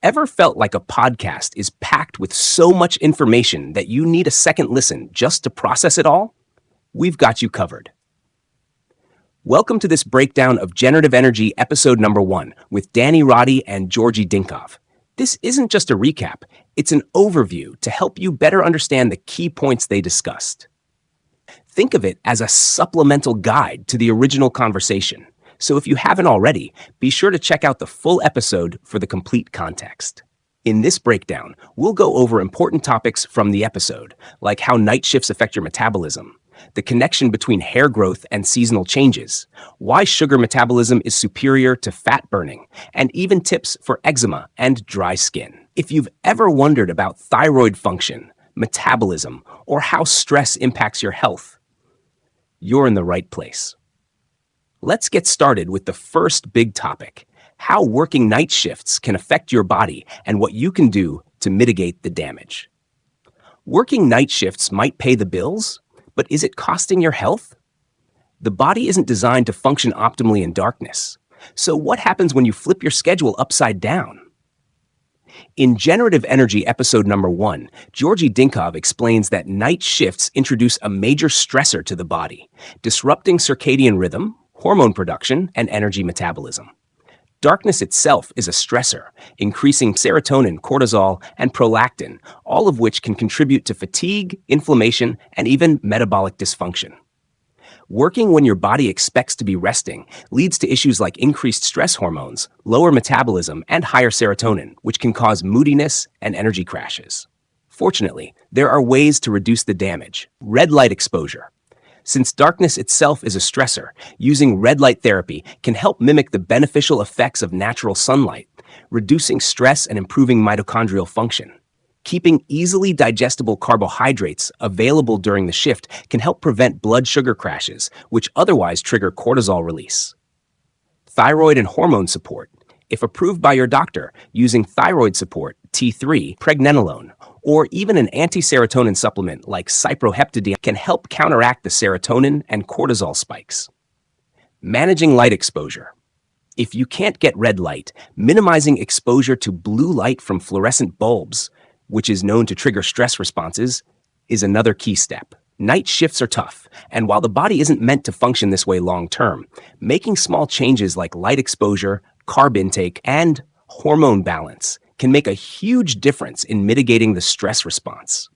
Ever felt like a podcast is packed with so much information that you need a second listen just to process it all? We've got you covered. Welcome to this breakdown of Generative Energy episode number 1 with Danny Roddy and Georgi Dinkov. This isn't just a recap, it's an overview to help you better understand the key points they discussed. Think of it as a supplemental guide to the original conversation. So if you haven't already, be sure to check out the full episode for the complete context. In this breakdown, we'll go over important topics from the episode, like how night shifts affect your metabolism, the connection between hair growth and seasonal changes, why sugar metabolism is superior to fat burning, and even tips for eczema and dry skin. If you've ever wondered about thyroid function, metabolism, or how stress impacts your health, you're in the right place. Let's get started with the first big topic, how working night shifts can affect your body and what you can do to mitigate the damage. Working night shifts might pay the bills, but is it costing your health? The body isn't designed to function optimally in darkness. So what happens when you flip your schedule upside down? In Generative Energy episode number 1, Georgi Dinkov explains that night shifts introduce a major stressor to the body, disrupting circadian rhythm, hormone production, and energy metabolism. Darkness itself is a stressor, increasing serotonin, cortisol, and prolactin, all of which can contribute to fatigue, inflammation, and even metabolic dysfunction. Working when your body expects to be resting leads to issues like increased stress hormones, lower metabolism, and higher serotonin, which can cause moodiness and energy crashes. Fortunately, there are ways to reduce the damage. Red light exposure. Since darkness itself is a stressor, using red light therapy can help mimic the beneficial effects of natural sunlight, reducing stress and improving mitochondrial function. Keeping easily digestible carbohydrates available during the shift can help prevent blood sugar crashes, which otherwise trigger cortisol release. Thyroid and hormone support. If approved by your doctor, using thyroid support, T3, pregnenolone, or even an anti-serotonin supplement like cyproheptadine can help counteract the serotonin and cortisol spikes. Managing light exposure. If you can't get red light, minimizing exposure to blue light from fluorescent bulbs, which is known to trigger stress responses, is another key step. Night shifts are tough, and while the body isn't meant to function this way long-term, making small changes like light exposure, carb intake, and hormone balance can make a huge difference in mitigating the stress response.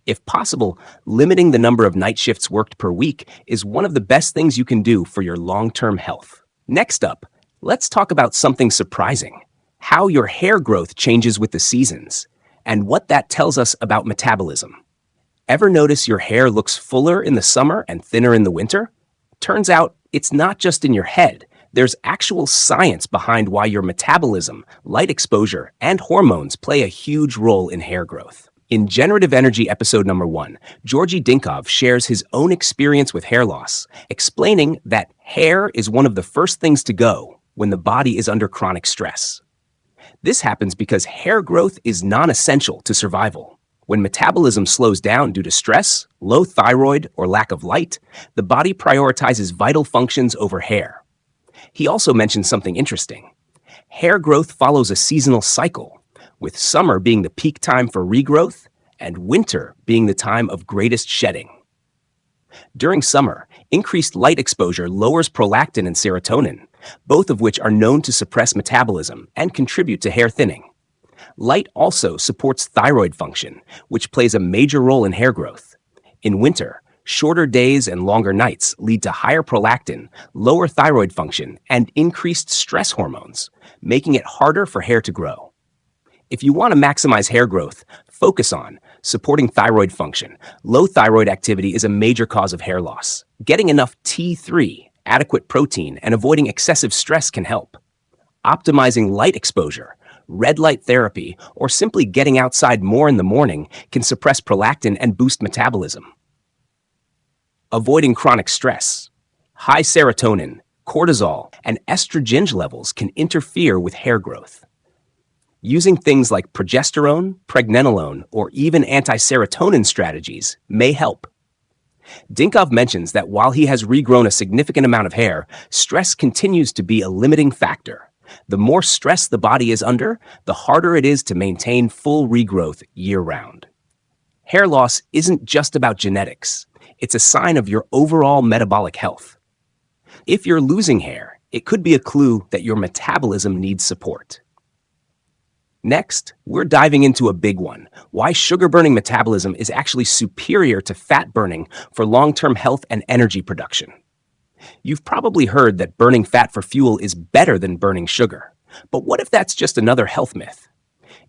If possible, limiting the number of night shifts worked per week is one of the best things you can do for your long-term health. Next up, let's talk about something surprising, how your hair growth changes with the seasons, and what that tells us about metabolism. Ever notice your hair looks fuller in the summer and thinner in the winter? Turns out it's not just in your head. There's actual science behind why your metabolism, light exposure, and hormones play a huge role in hair growth. In Generative Energy episode number 1, Georgi Dinkov shares his own experience with hair loss, explaining that hair is one of the first things to go when the body is under chronic stress. This happens because hair growth is non-essential to survival. When metabolism slows down due to stress, low thyroid, or lack of light, the body prioritizes vital functions over hair. He also mentioned something interesting. Hair growth follows a seasonal cycle, with summer being the peak time for regrowth and winter being the time of greatest shedding. During summer, increased light exposure lowers prolactin and serotonin, both of which are known to suppress metabolism and contribute to hair thinning. Light also supports thyroid function, which plays a major role in hair growth. In winter, shorter days and longer nights lead to higher prolactin, lower thyroid function, and increased stress hormones, making it harder for hair to grow. If you want to maximize hair growth, focus on supporting thyroid function. Low thyroid activity is a major cause of hair loss. Getting enough T3, adequate protein, and avoiding excessive stress can help. Optimizing light exposure, red light therapy, or simply getting outside more in the morning can suppress prolactin and boost metabolism. Avoiding chronic stress. High serotonin, cortisol, and estrogen levels can interfere with hair growth. Using things like progesterone, pregnenolone, or even anti-serotonin strategies may help. Dinkov mentions that while he has regrown a significant amount of hair, stress continues to be a limiting factor. The more stress the body is under, the harder it is to maintain full regrowth year-round. Hair loss isn't just about genetics. It's a sign of your overall metabolic health. If you're losing hair, it could be a clue that your metabolism needs support. Next, we're diving into a big one: why sugar-burning metabolism is actually superior to fat burning for long-term health and energy production. You've probably heard that burning fat for fuel is better than burning sugar. But what if that's just another health myth?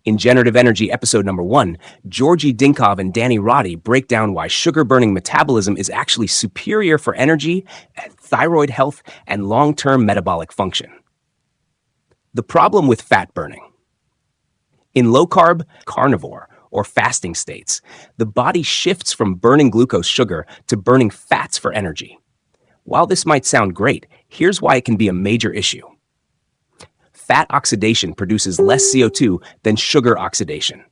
In Generative Energy episode number 1, Georgi Dinkov and Danny Roddy break down why sugar-burning metabolism is actually superior for energy, thyroid health, and long-term metabolic function. The problem with fat burning. In low-carb, carnivore, or fasting states, the body shifts from burning glucose sugar to burning fats for energy. While this might sound great, here's why it can be a major issue. Fat oxidation produces less CO2 than sugar oxidation.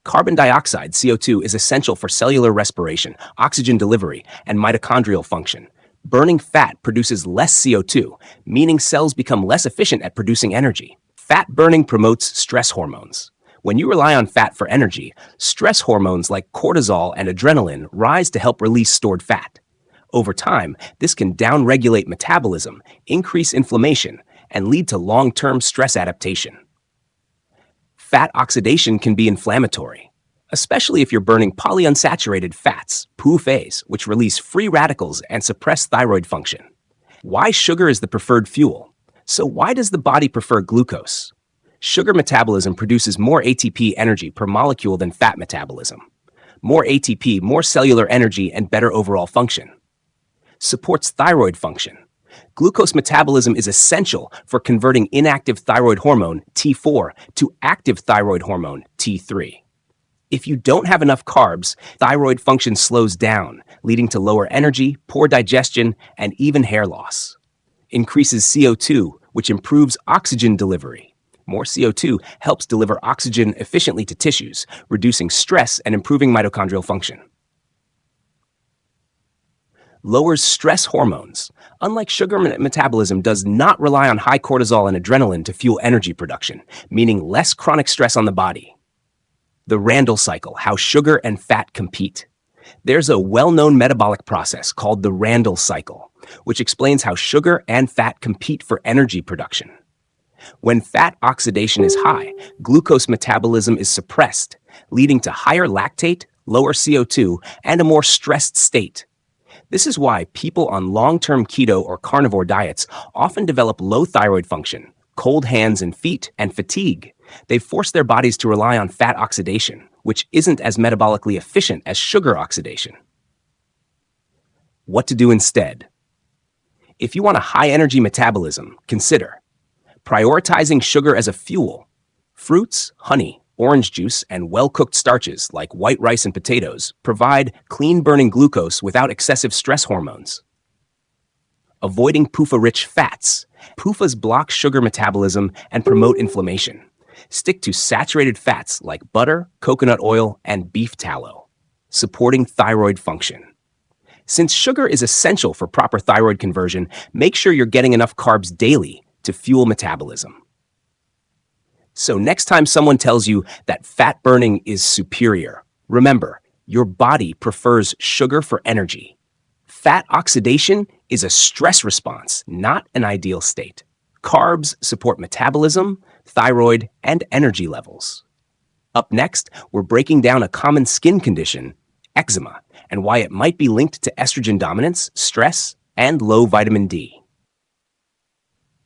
Carbon dioxide, CO2, is essential for cellular respiration, oxygen delivery, and mitochondrial function. Burning fat produces less CO2, meaning cells become less efficient at producing energy. Fat burning promotes stress hormones. When you rely on fat for energy, stress hormones like cortisol and adrenaline rise to help release stored fat. Over time, this can downregulate metabolism, increase inflammation, and lead to long-term stress adaptation. Fat oxidation can be inflammatory, especially if you're burning polyunsaturated fats, PUFAs, which release free radicals and suppress thyroid function. Why sugar is the preferred fuel? So why does the body prefer glucose? Sugar metabolism produces more ATP energy per molecule than fat metabolism. More ATP, more cellular energy, and better overall function. Supports thyroid function. Glucose metabolism is essential for converting inactive thyroid hormone, T4, to active thyroid hormone, T3. If you don't have enough carbs, thyroid function slows down, leading to lower energy, poor digestion, and even hair loss. Increases CO2, which improves oxygen delivery. More CO2 helps deliver oxygen efficiently to tissues, reducing stress and improving mitochondrial function. Lowers stress hormones. Unlike sugar metabolism does not rely on high cortisol and adrenaline to fuel energy production, meaning less chronic stress on the body. The Randle cycle, how sugar and fat compete. There's a well-known metabolic process called the Randle cycle, which explains how sugar and fat compete for energy production. When fat oxidation is high, glucose metabolism is suppressed, leading to higher lactate, lower CO2, and a more stressed state. This is why people on long-term keto or carnivore diets often develop low thyroid function, cold hands and feet, and fatigue. They've forced their bodies to rely on fat oxidation, which isn't as metabolically efficient as sugar oxidation. What to do instead? If you want a high-energy metabolism, consider prioritizing sugar as a fuel. Fruits, honey, orange juice, and well-cooked starches like white rice and potatoes provide clean-burning glucose without excessive stress hormones. Avoiding PUFA-rich fats. PUFAs block sugar metabolism and promote inflammation. Stick to saturated fats like butter, coconut oil, and beef tallow, supporting thyroid function. Since sugar is essential for proper thyroid conversion, make sure you're getting enough carbs daily to fuel metabolism. So next time someone tells you that fat burning is superior, remember, your body prefers sugar for energy. Fat oxidation is a stress response, not an ideal state. Carbs support metabolism, thyroid, and energy levels. Up next, we're breaking down a common skin condition, eczema, and why it might be linked to estrogen dominance, stress, and low vitamin D.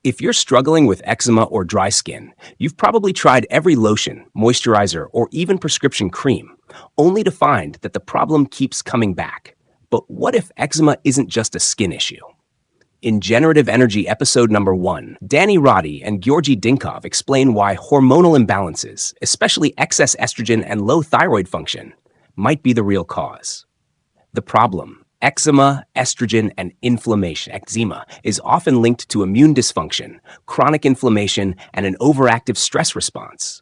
If you're struggling with eczema or dry skin, you've probably tried every lotion, moisturizer, or even prescription cream, only to find that the problem keeps coming back. But what if eczema isn't just a skin issue? In Generative Energy episode number 1, Danny Roddy and Georgi Dinkov explain why hormonal imbalances, especially excess estrogen and low thyroid function, might be the real cause. The problem: eczema, estrogen, and inflammation. Eczema is often linked to immune dysfunction, chronic inflammation, and an overactive stress response.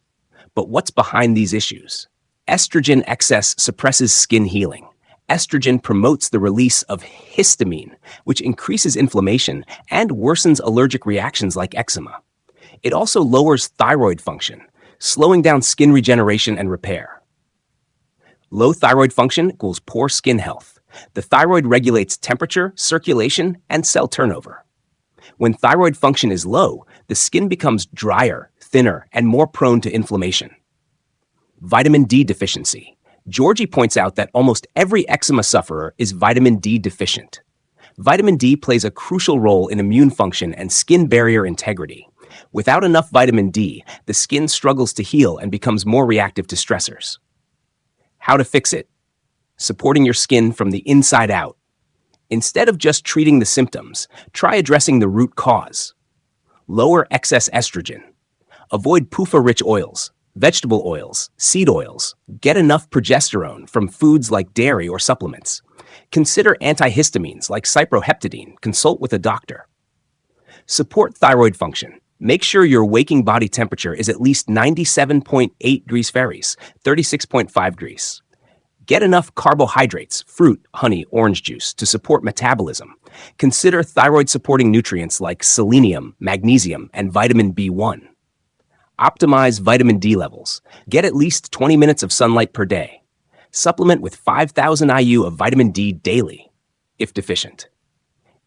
But what's behind these issues? Estrogen excess suppresses skin healing. Estrogen promotes the release of histamine, which increases inflammation and worsens allergic reactions like eczema. It also lowers thyroid function, slowing down skin regeneration and repair. Low thyroid function equals poor skin health. The thyroid regulates temperature, circulation, and cell turnover. When thyroid function is low, the skin becomes drier, thinner, and more prone to inflammation. Vitamin D deficiency. Georgi points out that almost every eczema sufferer is vitamin D deficient. Vitamin D plays a crucial role in immune function and skin barrier integrity. Without enough vitamin D, the skin struggles to heal and becomes more reactive to stressors. How to fix it? Supporting your skin from the inside out. Instead of just treating the symptoms, try addressing the root cause. Lower excess estrogen. Avoid PUFA-rich oils, vegetable oils, seed oils. Get enough progesterone from foods like dairy or supplements. Consider antihistamines like cyproheptadine. Consult with a doctor. Support thyroid function. Make sure your waking body temperature is at least 97.8 degrees Fahrenheit, 36.5 degrees. Get enough carbohydrates, fruit, honey, orange juice, to support metabolism. Consider thyroid-supporting nutrients like selenium, magnesium, and vitamin B1. Optimize vitamin D levels. Get at least 20 minutes of sunlight per day. Supplement with 5,000 IU of vitamin D daily, if deficient.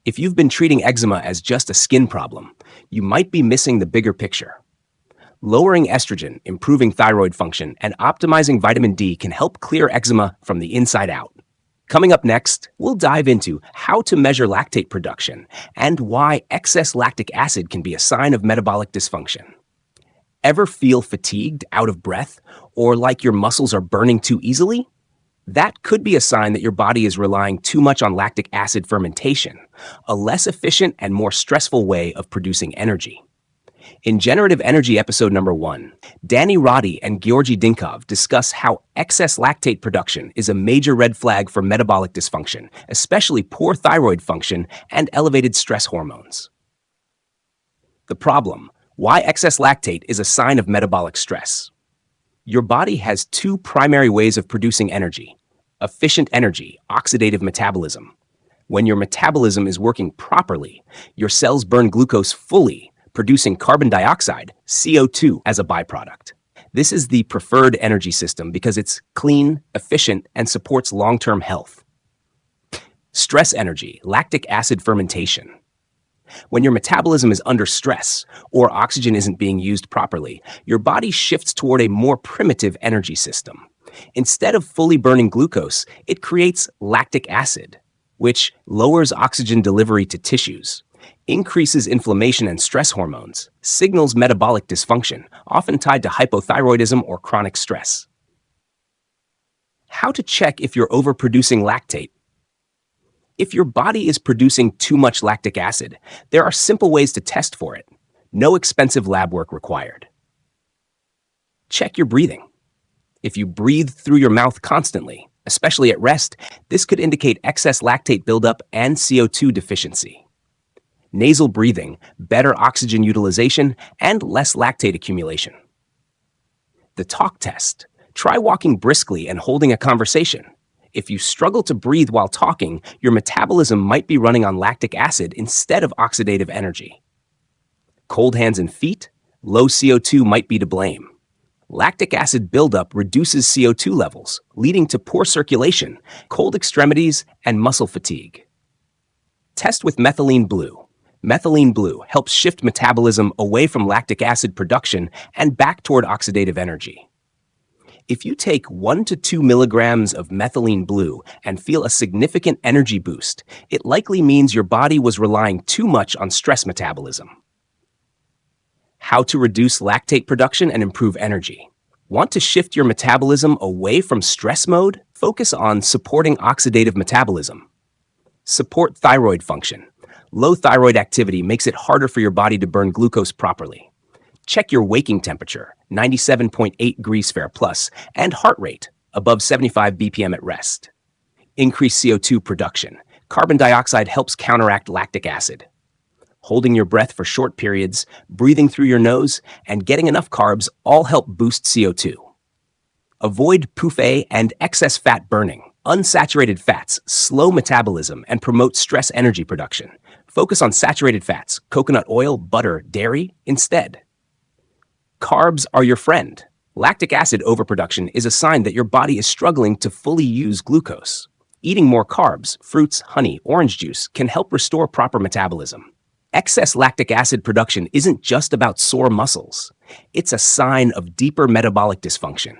If you've been treating eczema as just a skin problem, you might be missing the bigger picture. Lowering estrogen, improving thyroid function, and optimizing vitamin D can help clear eczema from the inside out. Coming up next, we'll dive into how to measure lactate production and why excess lactic acid can be a sign of metabolic dysfunction. Ever feel fatigued, out of breath, or like your muscles are burning too easily? That could be a sign that your body is relying too much on lactic acid fermentation, a less efficient and more stressful way of producing energy. In Generative Energy episode number 1, Danny Roddy and Georgi Dinkov discuss how excess lactate production is a major red flag for metabolic dysfunction, especially poor thyroid function and elevated stress hormones. The problem: why excess lactate is a sign of metabolic stress. Your body has two primary ways of producing energy: efficient energy, oxidative metabolism. When your metabolism is working properly, your cells burn glucose fully, producing carbon dioxide, CO2, as a byproduct. This is the preferred energy system because it's clean, efficient, and supports long-term health. Stress energy, lactic acid fermentation. When your metabolism is under stress or oxygen isn't being used properly, your body shifts toward a more primitive energy system. Instead of fully burning glucose, it creates lactic acid, which lowers oxygen delivery to tissues, increases inflammation and stress hormones, signals metabolic dysfunction, often tied to hypothyroidism or chronic stress. How to check if you're overproducing lactate? If your body is producing too much lactic acid, there are simple ways to test for it. No expensive lab work required. Check your breathing. If you breathe through your mouth constantly, especially at rest, this could indicate excess lactate buildup and CO2 deficiency. Nasal breathing, better oxygen utilization, and less lactate accumulation. The talk test. Try walking briskly and holding a conversation. If you struggle to breathe while talking, your metabolism might be running on lactic acid instead of oxidative energy. Cold hands and feet, low CO2 might be to blame. Lactic acid buildup reduces CO2 levels, leading to poor circulation, cold extremities, and muscle fatigue. Test with methylene blue. Methylene blue helps shift metabolism away from lactic acid production and back toward oxidative energy. If you take 1 to 2 milligrams of methylene blue and feel a significant energy boost, it likely means your body was relying too much on stress metabolism. How to reduce lactate production and improve energy. Want to shift your metabolism away from stress mode? Focus on supporting oxidative metabolism. Support thyroid function. Low thyroid activity makes it harder for your body to burn glucose properly. Check your waking temperature, 97.8 degrees Fahrenheit plus, and heart rate, above 75 BPM at rest. Increase CO2 production. Carbon dioxide helps counteract lactic acid. Holding your breath for short periods, breathing through your nose, and getting enough carbs all help boost CO2. Avoid PUFA and excess fat burning. Unsaturated fats slow metabolism and promote stress energy production. Focus on saturated fats, coconut oil, butter, dairy, instead. Carbs are your friend. Lactic acid overproduction is a sign that your body is struggling to fully use glucose. Eating more carbs, fruits, honey, orange juice can help restore proper metabolism. Excess lactic acid production isn't just about sore muscles. It's a sign of deeper metabolic dysfunction.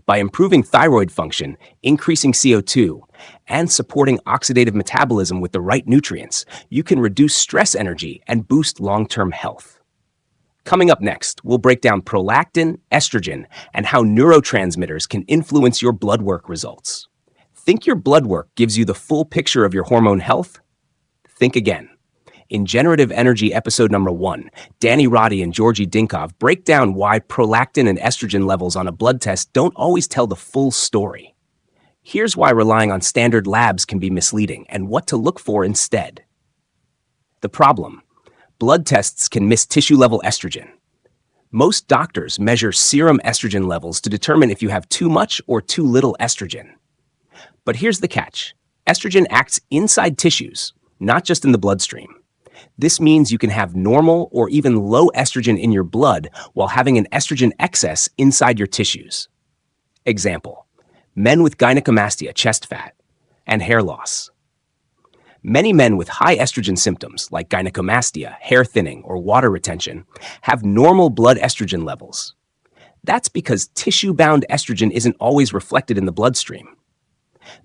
By improving thyroid function, increasing CO2, and supporting oxidative metabolism with the right nutrients, you can reduce stress energy and boost long-term health. Coming up next, we'll break down prolactin, estrogen, and how neurotransmitters can influence your blood work results. Think your blood work gives you the full picture of your hormone health? Think again. In Generative Energy episode number 1, Danny Roddy and Georgi Dinkov break down why prolactin and estrogen levels on a blood test don't always tell the full story. Here's why relying on standard labs can be misleading and what to look for instead. The problem: blood tests can miss tissue-level estrogen. Most doctors measure serum estrogen levels to determine if you have too much or too little estrogen. But here's the catch: estrogen acts inside tissues, not just in the bloodstream. This means you can have normal or even low estrogen in your blood while having an estrogen excess inside your tissues. Example: men with gynecomastia, chest fat, and hair loss. Many men with high estrogen symptoms like gynecomastia, hair thinning, or water retention have normal blood estrogen levels. That's because tissue-bound estrogen isn't always reflected in the bloodstream.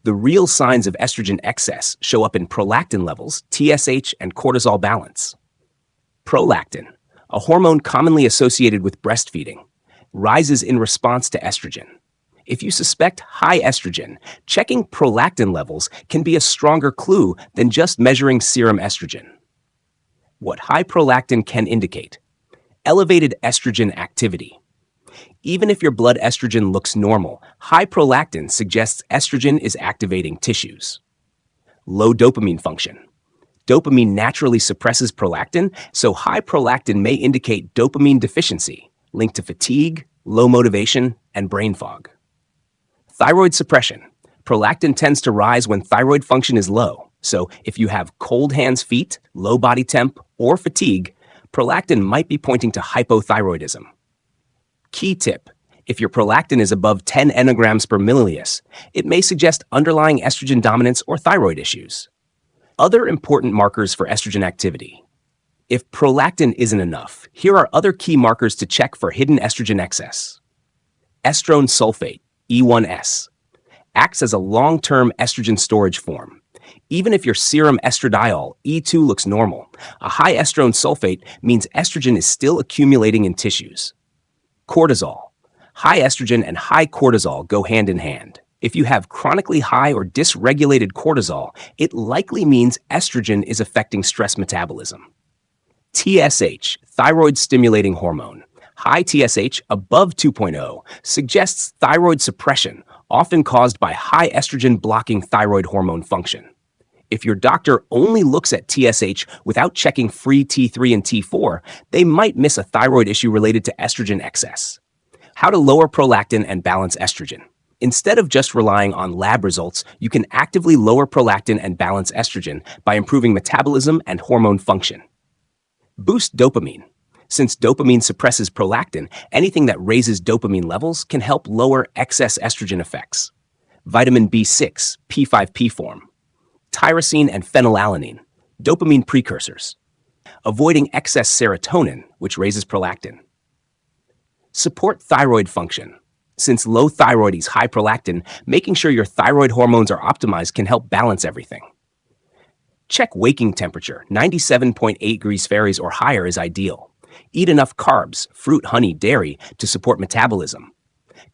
The real signs of estrogen excess show up in prolactin levels, TSH, and cortisol balance. Prolactin, a hormone commonly associated with breastfeeding, rises in response to estrogen. If you suspect high estrogen, checking prolactin levels can be a stronger clue than just measuring serum estrogen. What high prolactin can indicate: elevated estrogen activity. Even if your blood estrogen looks normal, high prolactin suggests estrogen is activating tissues. Low dopamine function. Dopamine naturally suppresses prolactin, so high prolactin may indicate dopamine deficiency, linked to fatigue, low motivation, and brain fog. Thyroid suppression. Prolactin tends to rise when thyroid function is low, so if you have cold hands, feet, low body temp, or fatigue, prolactin might be pointing to hypothyroidism. Key tip: if your prolactin is above 10 nanograms per milliliter, it may suggest underlying estrogen dominance or thyroid issues. Other important markers for estrogen activity. If prolactin isn't enough, here are other key markers to check for hidden estrogen excess. Estrone sulfate, E1S, acts as a long-term estrogen storage form. Even if your serum estradiol, E2, looks normal, a high estrone sulfate means estrogen is still accumulating in tissues. Cortisol. High estrogen and high cortisol go hand in hand. If you have chronically high or dysregulated cortisol, it likely means estrogen is affecting stress metabolism. TSH, thyroid-stimulating hormone. High TSH above 2.0 suggests thyroid suppression, often caused by high estrogen-blocking thyroid hormone function. If your doctor only looks at TSH without checking free T3 and T4, they might miss a thyroid issue related to estrogen excess. How to lower prolactin and balance estrogen. Instead of just relying on lab results, you can actively lower prolactin and balance estrogen by improving metabolism and hormone function. Boost dopamine. Since dopamine suppresses prolactin, anything that raises dopamine levels can help lower excess estrogen effects. Vitamin B6, P5P form. Tyrosine and phenylalanine, dopamine precursors. Avoiding excess serotonin, which raises prolactin. Support thyroid function. Since low thyroid is high prolactin, making sure your thyroid hormones are optimized can help balance everything. Check waking temperature. 97.8 degrees Fahrenheit or higher is ideal. Eat enough carbs, fruit, honey, dairy to support metabolism.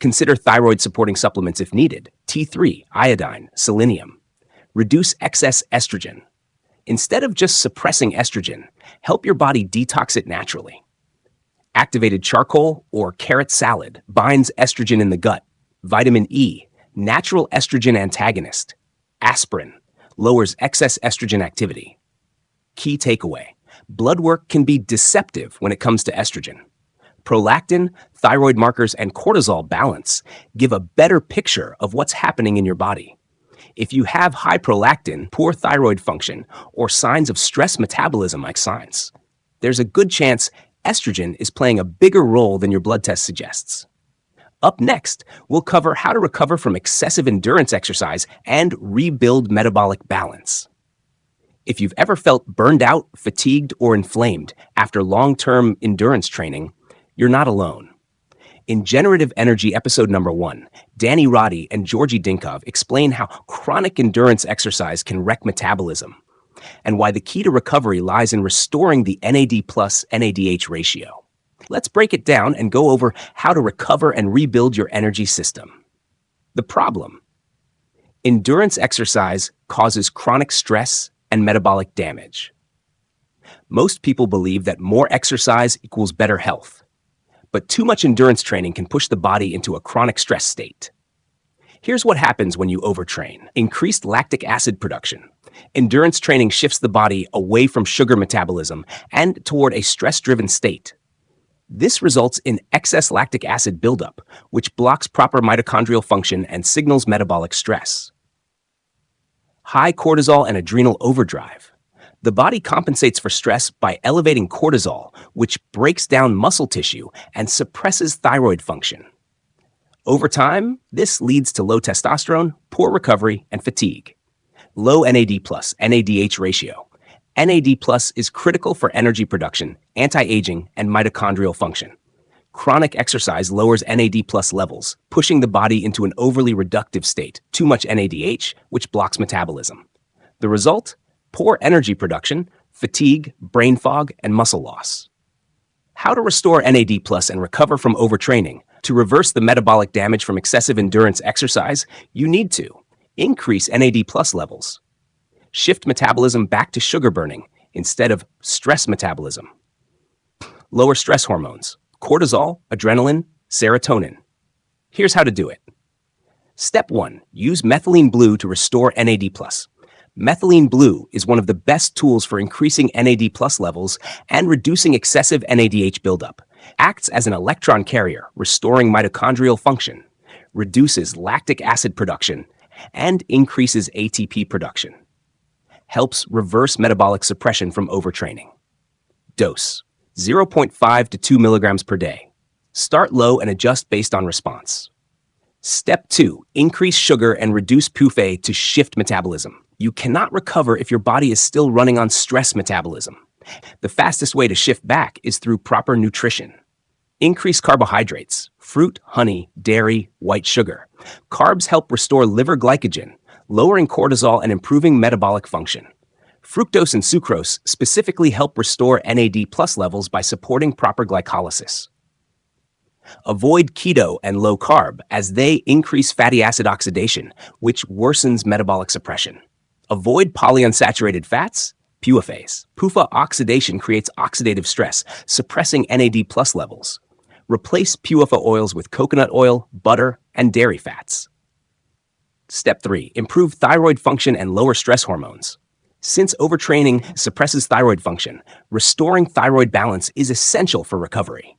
Consider thyroid-supporting supplements if needed: T3, iodine, selenium. Reduce excess estrogen. Instead of just suppressing estrogen, help your body detox it naturally. Activated charcoal or carrot salad binds estrogen in the gut. Vitamin E, natural estrogen antagonist. Aspirin, lowers excess estrogen activity. Key takeaway: blood work can be deceptive when it comes to estrogen. Prolactin, thyroid markers, and cortisol balance give a better picture of what's happening in your body. If you have high prolactin, poor thyroid function, or signs of stress metabolism like signs, there's a good chance estrogen is playing a bigger role than your blood test suggests. Up next, we'll cover how to recover from excessive endurance exercise and rebuild metabolic balance. If you've ever felt burned out, fatigued, or inflamed after long-term endurance training, you're not alone. In Generative Energy episode number 1, Danny Roddy and Georgi Dinkov explain how chronic endurance exercise can wreck metabolism and why the key to recovery lies in restoring the NAD plus NADH ratio. Let's break it down and go over how to recover and rebuild your energy system. The problem: endurance exercise causes chronic stress and metabolic damage. Most people believe that more exercise equals better health. But too much endurance training can push the body into a chronic stress state. Here's what happens when you overtrain. Increased lactic acid production. Endurance training shifts the body away from sugar metabolism and toward a stress-driven state. This results in excess lactic acid buildup, which blocks proper mitochondrial function and signals metabolic stress. High cortisol and adrenal overdrive. The body compensates for stress by elevating cortisol, which breaks down muscle tissue and suppresses thyroid function. Over time, this leads to low testosterone, poor recovery, and fatigue. Low NAD plus NADH ratio. NAD plus is critical for energy production, anti-aging, and mitochondrial function. Chronic exercise lowers NAD plus levels, pushing the body into an overly reductive state, too much NADH, which blocks metabolism. The result? Poor energy production, fatigue, brain fog, and muscle loss. How to restore NAD plus and recover from overtraining. To reverse the metabolic damage from excessive endurance exercise, you need to increase NAD plus levels. Shift metabolism back to sugar burning instead of stress metabolism. Lower stress hormones, cortisol, adrenaline, serotonin. Here's how to do it. Step 1. Use methylene blue to restore NAD plus. Methylene blue is one of the best tools for increasing NAD plus levels and reducing excessive NADH buildup. Acts as an electron carrier, restoring mitochondrial function, reduces lactic acid production, and increases ATP production. Helps reverse metabolic suppression from overtraining. Dose: 0.5 to 2 milligrams per day. Start low and adjust based on response. Step 2. Increase sugar and reduce PUFA to shift metabolism. You cannot recover if your body is still running on stress metabolism. The fastest way to shift back is through proper nutrition. Increase carbohydrates: fruit, honey, dairy, white sugar. Carbs help restore liver glycogen, lowering cortisol and improving metabolic function. Fructose and sucrose specifically help restore NAD plus levels by supporting proper glycolysis. Avoid keto and low carb as they increase fatty acid oxidation, which worsens metabolic suppression. Avoid polyunsaturated fats, PUFAs. PUFA oxidation creates oxidative stress, suppressing NAD plus levels. Replace PUFA oils with coconut oil, butter, and dairy fats. Step 3. Improve thyroid function and lower stress hormones. Since overtraining suppresses thyroid function, restoring thyroid balance is essential for recovery.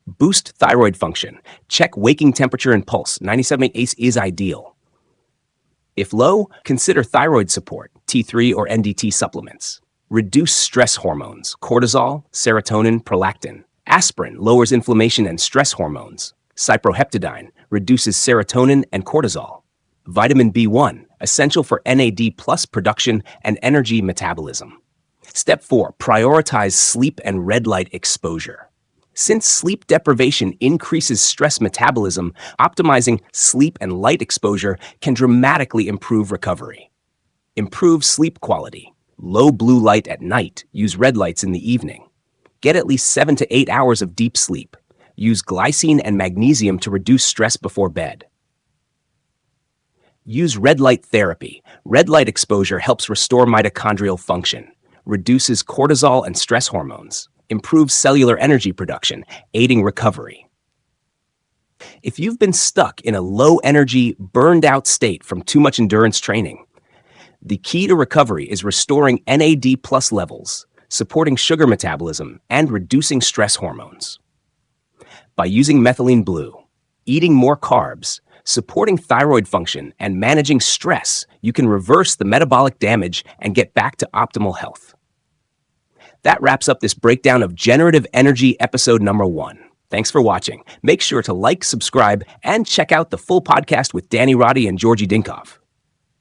Boost thyroid function. Check waking temperature and pulse. 97.8 ACE is ideal. If low, consider thyroid support, T3 or NDT supplements. Reduce stress hormones, cortisol, serotonin, prolactin. Aspirin lowers inflammation and stress hormones. Cyproheptadine reduces serotonin and cortisol. Vitamin B1, essential for NAD plus production and energy metabolism. Step 4. Prioritize sleep and red light exposure. Since sleep deprivation increases stress metabolism, optimizing sleep and light exposure can dramatically improve recovery. Improve sleep quality. Low blue light at night. Use red lights in the evening. Get at least 7 to 8 hours of deep sleep. Use glycine and magnesium to reduce stress before bed. Use red light therapy. Red light exposure helps restore mitochondrial function, reduces cortisol and stress hormones, improves cellular energy production, aiding recovery. If you've been stuck in a low-energy, burned-out state from too much endurance training, the key to recovery is restoring NAD plus levels, supporting sugar metabolism, and reducing stress hormones. By using methylene blue, eating more carbs, supporting thyroid function, and managing stress, you can reverse the metabolic damage and get back to optimal health. That wraps up this breakdown of Generative Energy episode number 1. Thanks for watching. Make sure to like, subscribe, and check out the full podcast with Danny Roddy and Georgi Dinkov.